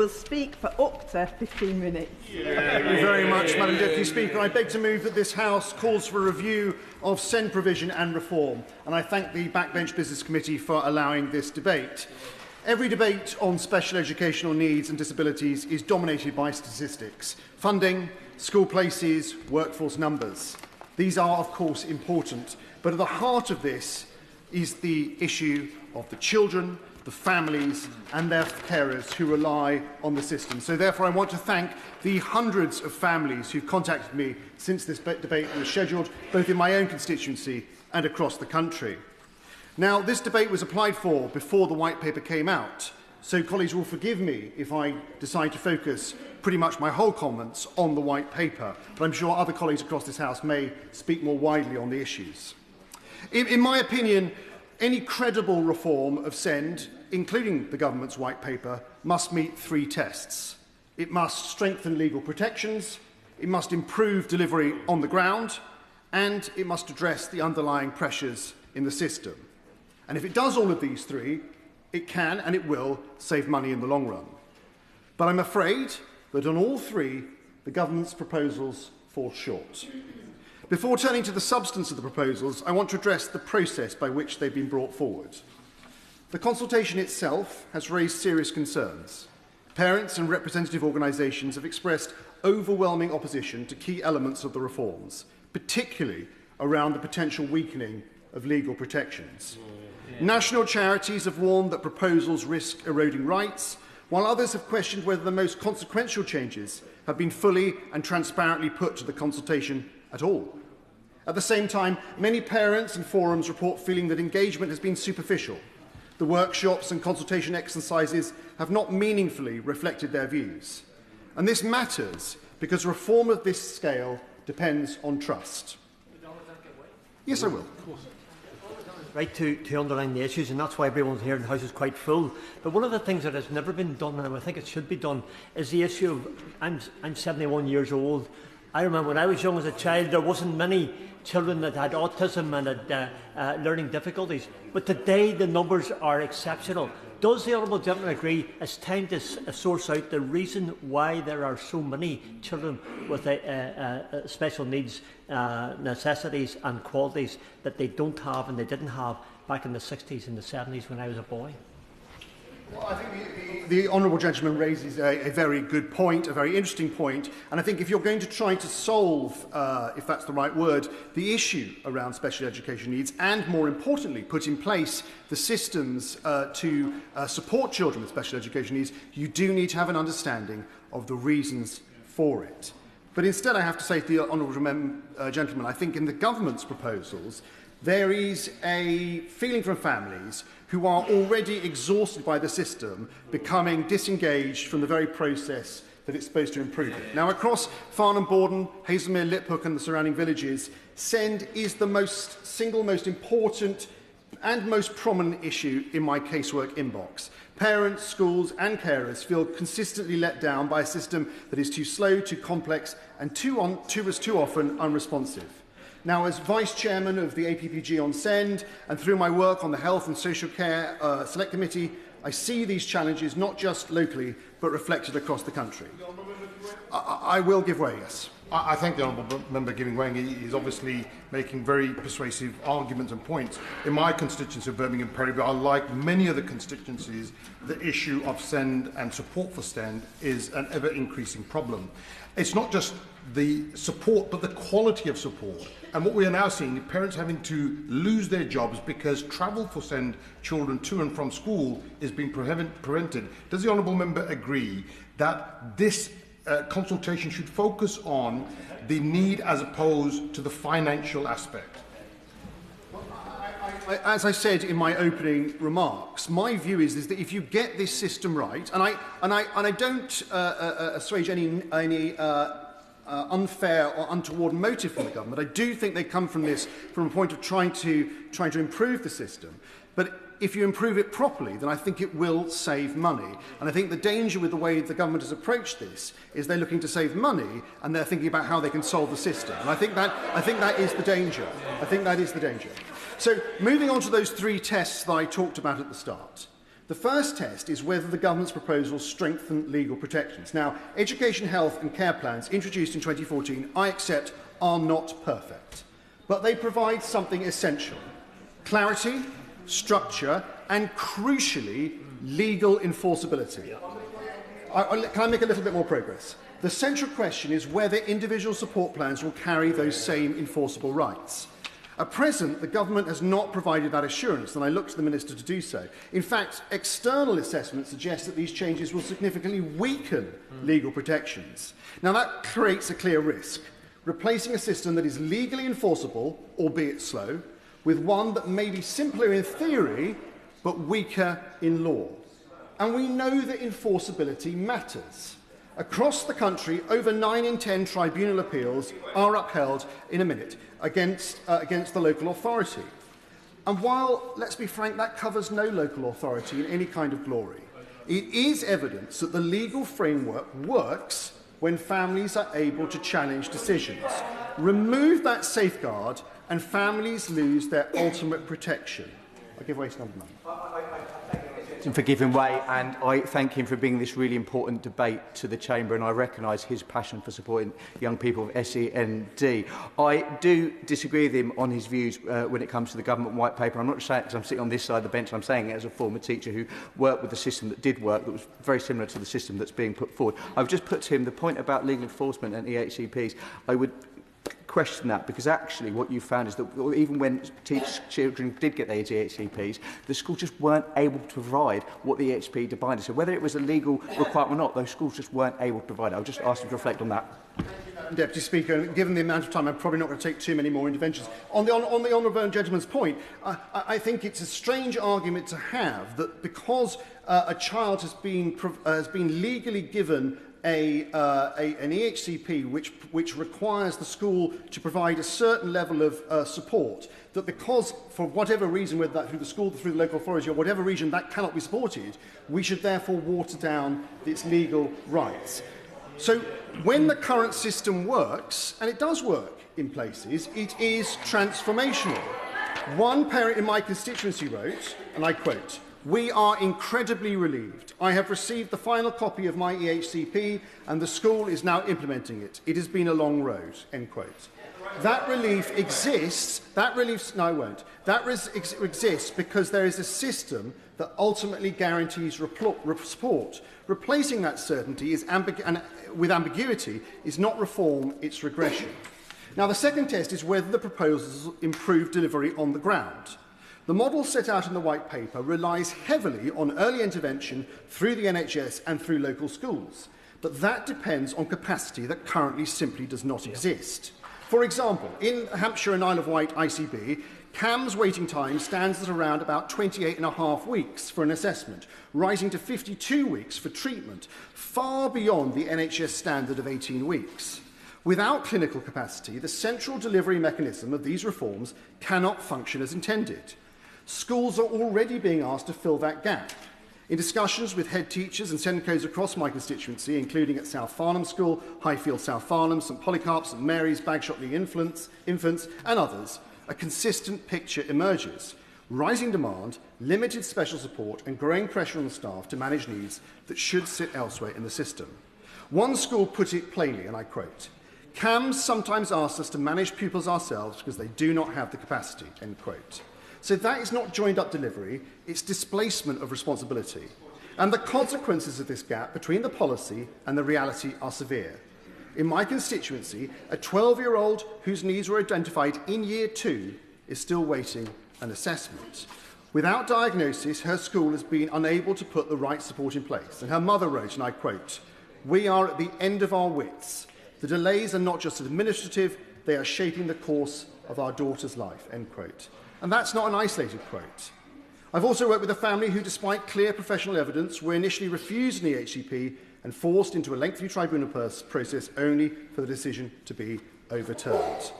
Will speak for up to 15 minutes. Thank you very much, Madam Deputy Speaker. I beg to move that this House calls for a review of SEND provision and reform, and I thank the Backbench Business Committee for allowing this debate. Every debate on special educational needs and disabilities is dominated by statistics: funding, school places, workforce numbers. These are, of course, important, but at the heart of this is the issue of the children, the families and their carers who rely on the system. So therefore I want to thank the hundreds of families who've contacted me since this debate was scheduled, both in my own constituency and across the country. Now, this debate was applied for before the White Paper came out, so colleagues will forgive me if I decide to focus pretty much my whole comments on the White Paper, but I'm sure other colleagues across this House may speak more widely on the issues. In my opinion, any credible reform of SEND, including the government's White Paper, must meet three tests. It must strengthen legal protections, it must improve delivery on the ground, and it must address the underlying pressures in the system. And if it does all of these three, it can and it will save money in the long run. But I'm afraid that on all three, the government's proposals fall short. Before turning to the substance of the proposals, I want to address the process by which they've been brought forward. The consultation itself has raised serious concerns. Parents and representative organisations have expressed overwhelming opposition to key elements of the reforms, particularly around the potential weakening of legal protections. National charities have warned that proposals risk eroding rights, while others have questioned whether the most consequential changes have been fully and transparently put to the consultation at all. At the same time, many parents and forums report feeling that engagement has been superficial. The workshops and consultation exercises have not meaningfully reflected their views. And this matters because reform of this scale depends on trust. Yes, I will. Right to underline the issues, and that's why everyone here in the House is quite full. But one of the things that has never been done, and I think it should be done, is the issue of, I'm 71 years old. I remember when I was young as a child, there wasn't many children that had autism and had learning difficulties. But today the numbers are exceptional. Does the Honourable Gentleman agree it's time to source out the reason why there are so many children with special needs, necessities and qualities that they don't have and they didn't have back in the 60s and the 70s when I was a boy? Well, I think the honourable gentleman raises a very good point, a very interesting point, and I think if you're going to try to solve, if that's the right word, the issue around special education needs, and more importantly, put in place the systems to support children with special education needs, you do need to have an understanding of the reasons for it. But instead, I have to say to the honourable gentleman, I think in the government's proposals, there is a feeling from families who are already exhausted by the system becoming disengaged from the very process that it's supposed to improve it. Now, across Farnham, Borden, Hazelmere, Liphook and the surrounding villages, SEND is the single most important and most prominent issue in my casework inbox. Parents, schools and carers feel consistently let down by a system that is too slow, too complex and too often unresponsive. Now, as Vice Chairman of the APPG on SEND and through my work on the Health and Social Care Select Committee, I see these challenges not just locally but reflected across the country. I will give way, yes. I thank the Honourable Member giving way. He's obviously making very persuasive arguments and points. In my constituency of Birmingham Perry, like many other constituencies, the issue of SEND and support for SEND is an ever-increasing problem. It's not just the support, but the quality of support. And what we are now seeing is parents having to lose their jobs because travel for SEND children to and from school is being prevented. Does the Honourable Member agree that this consultation should focus on the need as opposed to the financial aspect? As I said in my opening remarks, my view is that if you get this system right, and I don't assuage any unfair or untoward motive from the government. I do think they come from this from a point of trying to improve the system. But if you improve it properly, then I think it will save money. And I think the danger with the way the government has approached this is they're looking to save money and they're thinking about how they can solve the system. And I think that is the danger. I think that is the danger. So moving on to those three tests that I talked about at the start. The first test is whether the government's proposals strengthen legal protections. Now, education, health and care plans introduced in 2014, I accept, are not perfect, but they provide something essential: clarity, structure and, crucially, legal enforceability. Can I make a little bit more progress? The central question is whether individual support plans will carry those same enforceable rights. At present, the government has not provided that assurance, and I look to the Minister to do so. In fact, external assessments suggest that these changes will significantly weaken legal protections. Now, that creates a clear risk: replacing a system that is legally enforceable, albeit slow, with one that may be simpler in theory, but weaker in law. And we know that enforceability matters. Across the country, over 9 in 10 tribunal appeals are upheld in a minute against the local authority. And while, let's be frank, that covers no local authority in any kind of glory, it is evidence that the legal framework works when families are able to challenge decisions. Remove that safeguard and families lose their ultimate protection. I'll give way to number 9. For giving way, and I thank him for bringing this really important debate to the Chamber, and I recognise his passion for supporting young people of SEND. I do disagree with him on his views when it comes to the government white paper. I'm not saying it because I'm sitting on this side of the bench, I'm saying it as a former teacher who worked with a system that did work, that was very similar to the system that's being put forward. I've just put to him the point about legal enforcement and EHCPs. I would question that, because actually what you found is that even when children did get their EHCPs, the schools just weren't able to provide what the EHCP demanded. So whether it was a legal requirement or not, those schools just weren't able to provide it. I'll just ask you to reflect on that. Deputy Speaker, given the amount of time, I'm probably not going to take too many more interventions. On the honourable gentleman's point, I think it's a strange argument to have that because a child has been legally given an EHCP which requires the school to provide a certain level of support, that because, for whatever reason, whether that through the school, through the local authority or whatever reason, that cannot be supported, we should therefore water down its legal rights. So when the current system works, and it does work in places, it is transformational. One parent in my constituency wrote, and I quote, "We are incredibly relieved. I have received the final copy of my EHCP and the school is now implementing it. It has been a long road." End quote. That relief exists. Exists because there is a system that ultimately guarantees support. Replacing that certainty with ambiguity is not reform, it's regression. Now, the second test is whether the proposals improve delivery on the ground. The model set out in the White Paper relies heavily on early intervention through the NHS and through local schools, but that depends on capacity that currently simply does not exist. For example, in Hampshire and Isle of Wight ICB, CAM's waiting time stands at around about 28.5 weeks for an assessment, rising to 52 weeks for treatment, far beyond the NHS standard of 18 weeks. Without clinical capacity, the central delivery mechanism of these reforms cannot function as intended. Schools are already being asked to fill that gap. In discussions with head teachers and SENCOs across my constituency, including at South Farnham School, Highfield South Farnham, St Polycarp, St Mary's, Bagshot-Lee Infants and others, a consistent picture emerges. Rising demand, limited special support and growing pressure on the staff to manage needs that should sit elsewhere in the system. One school put it plainly, and I quote, "CAMs sometimes ask us to manage pupils ourselves because they do not have the capacity," end quote. So that is not joined-up delivery, it's displacement of responsibility. And the consequences of this gap between the policy and the reality are severe. In my constituency, a 12-year-old whose needs were identified in Year 2 is still waiting an assessment. Without diagnosis, her school has been unable to put the right support in place. And her mother wrote, and I quote, "We are at the end of our wits. The delays are not just administrative, they are shaping the course of our daughter's life," end quote. And that's not an isolated quote. I've also worked with a family who, despite clear professional evidence, were initially refused an EHCP and forced into a lengthy tribunal process only for the decision to be overturned.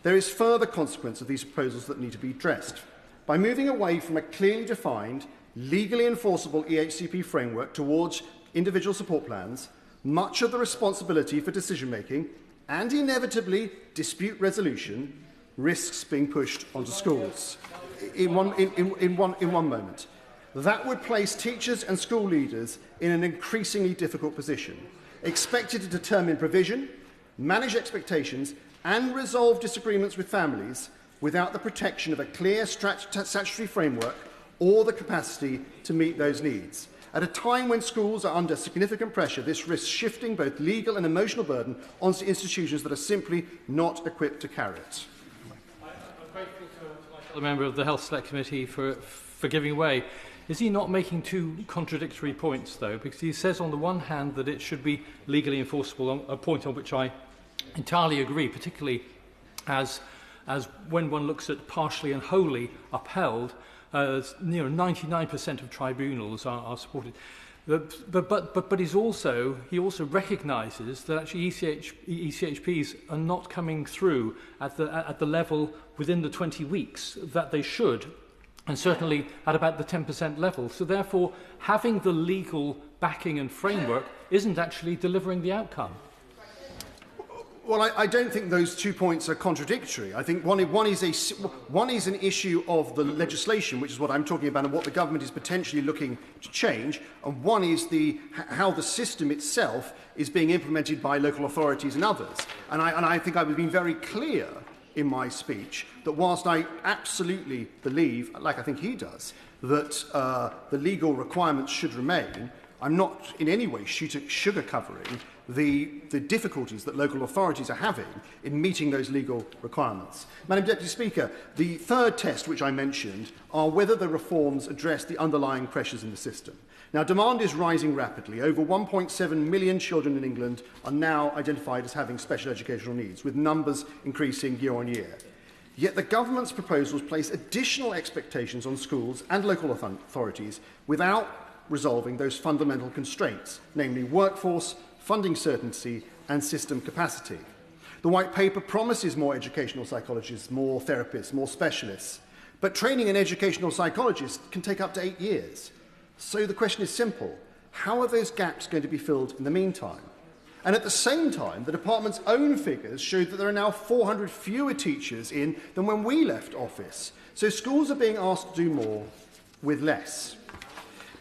There is further consequence of these proposals that need to be addressed. By moving away from a clearly defined, legally enforceable EHCP framework towards individual support plans, much of the responsibility for decision-making and inevitably dispute resolution risks being pushed onto schools. In one moment. That would place teachers and school leaders in an increasingly difficult position, expected to determine provision, manage expectations and resolve disagreements with families without the protection of a clear statutory framework or the capacity to meet those needs. At a time when schools are under significant pressure, this risks shifting both legal and emotional burden onto institutions that are simply not equipped to carry it. I'm grateful to the member of the Health Select Committee for giving way. Is he not making two contradictory points, though? Because he says on the one hand that it should be legally enforceable, a point on which I entirely agree, particularly as when one looks at partially and wholly upheld, 99% of tribunals are supported. But he also recognises that actually ECHPs are not coming through at the level within the 20 weeks that they should, and certainly at about the 10% level. So therefore, having the legal backing and framework isn't actually delivering the outcome. Well, I don't think those 2 points are contradictory. I think one is an issue of the legislation, which is what I'm talking about, and what the government is potentially looking to change, and one is how the system itself is being implemented by local authorities and others. And I think I've been very clear in my speech that whilst I absolutely believe, like I think he does, that the legal requirements should remain, I'm not in any way sugar covering the difficulties that local authorities are having in meeting those legal requirements. Madam Deputy Speaker, the third test which I mentioned are whether the reforms address the underlying pressures in the system. Now, demand is rising rapidly. Over 1.7 million children in England are now identified as having special educational needs, with numbers increasing year on year. Yet the government's proposals place additional expectations on schools and local authorities without resolving those fundamental constraints, namely workforce, funding certainty and system capacity. The White Paper promises more educational psychologists, more therapists, more specialists, but training an educational psychologist can take up to 8 years. So the question is simple: how are those gaps going to be filled in the meantime? And at the same time, the department's own figures show that there are now 400 fewer teachers in than when we left office. So schools are being asked to do more with less.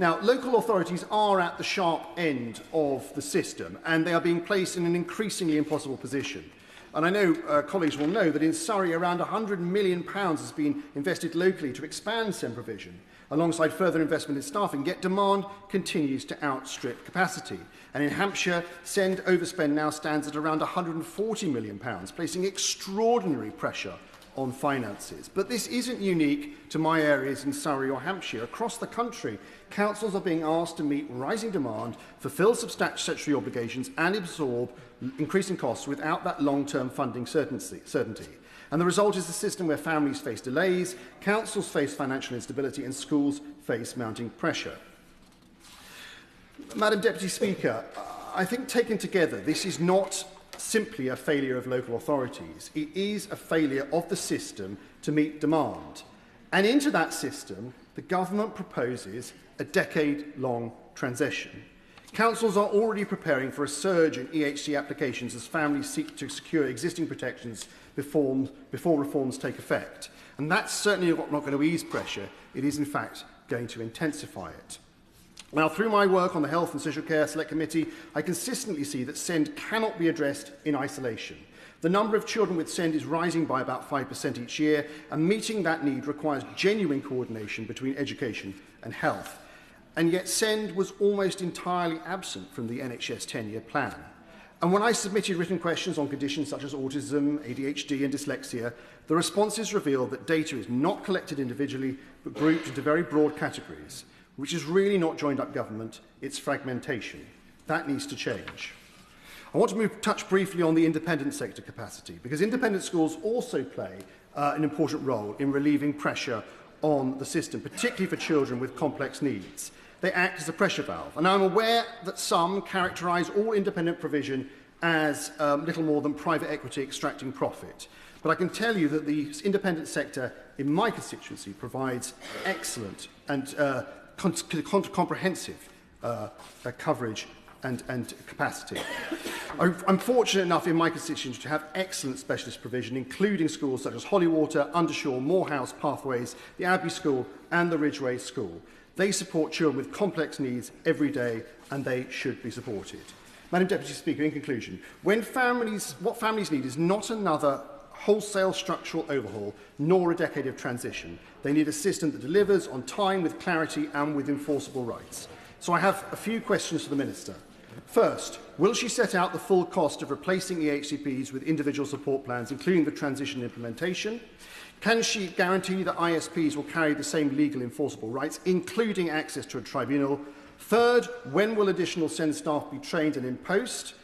Now, local authorities are at the sharp end of the system, and they are being placed in an increasingly impossible position. And I know colleagues will know that in Surrey, around £100 million has been invested locally to expand SEND provision, alongside further investment in staffing, yet demand continues to outstrip capacity. And in Hampshire, SEND overspend now stands at around £140 million, placing extraordinary pressure on finances. But this isn't unique to my areas in Surrey or Hampshire. Across the country, councils are being asked to meet rising demand, fulfil statutory obligations and absorb increasing costs without that long-term funding certainty. And the result is a system where families face delays, councils face financial instability and schools face mounting pressure. Madam Deputy Speaker, I think taken together, this is not simply a failure of local authorities. It is a failure of the system to meet demand. And into that system, the government proposes a decade-long transition. Councils are already preparing for a surge in EHC applications as families seek to secure existing protections before reforms take effect. And that's certainly not going to ease pressure. It is, in fact, going to intensify it. Now, through my work on the Health and Social Care Select Committee, I consistently see that SEND cannot be addressed in isolation. The number of children with SEND is rising by about 5% each year, and meeting that need requires genuine coordination between education and health. And yet SEND was almost entirely absent from the NHS 10-year plan. And when I submitted written questions on conditions such as autism, ADHD and dyslexia, the responses revealed that data is not collected individually, but grouped into very broad categories, which is really not joined-up government, it's fragmentation. That needs to change. I want to touch briefly on the independent sector capacity, because independent schools also play an important role in relieving pressure on the system, particularly for children with complex needs. They act as a pressure valve, and I'm aware that some characterise all independent provision as little more than private equity extracting profit. But I can tell you that the independent sector in my constituency provides excellent and comprehensive coverage and capacity. I'm fortunate enough in my constituency to have excellent specialist provision, including schools such as Hollywater, Undershaw, Morehouse, Pathways, the Abbey School and the Ridgeway School. They support children with complex needs every day, and they should be supported. Madam Deputy Speaker, in conclusion, what families need is not another wholesale structural overhaul, nor a decade of transition. They need a system that delivers on time, with clarity and with enforceable rights. So I have a few questions for the Minister. First, will she set out the full cost of replacing EHCPs with individual support plans, including the transition implementation? Can she guarantee that ISPs will carry the same legal enforceable rights, including access to a tribunal? Third, when will additional SEND staff be trained and in post?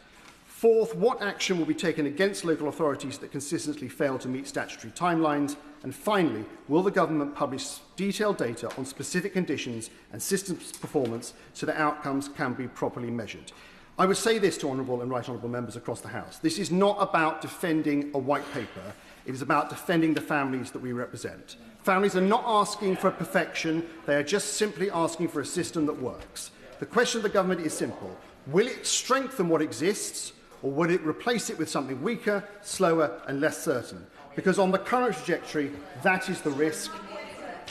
Fourth, what action will be taken against local authorities that consistently fail to meet statutory timelines? And finally, will the government publish detailed data on specific conditions and systems performance so that outcomes can be properly measured? I would say this to honourable and right honourable members across the House. This is not about defending a white paper. It is about defending the families that we represent. Families are not asking for perfection. They are just simply asking for a system that works. The question of the government is simple. Will it strengthen what exists, or will it replace it with something weaker, slower and less certain? Because on the current trajectory, that is the risk,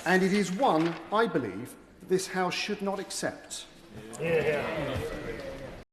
and it is one, I believe, that this House should not accept. Yeah.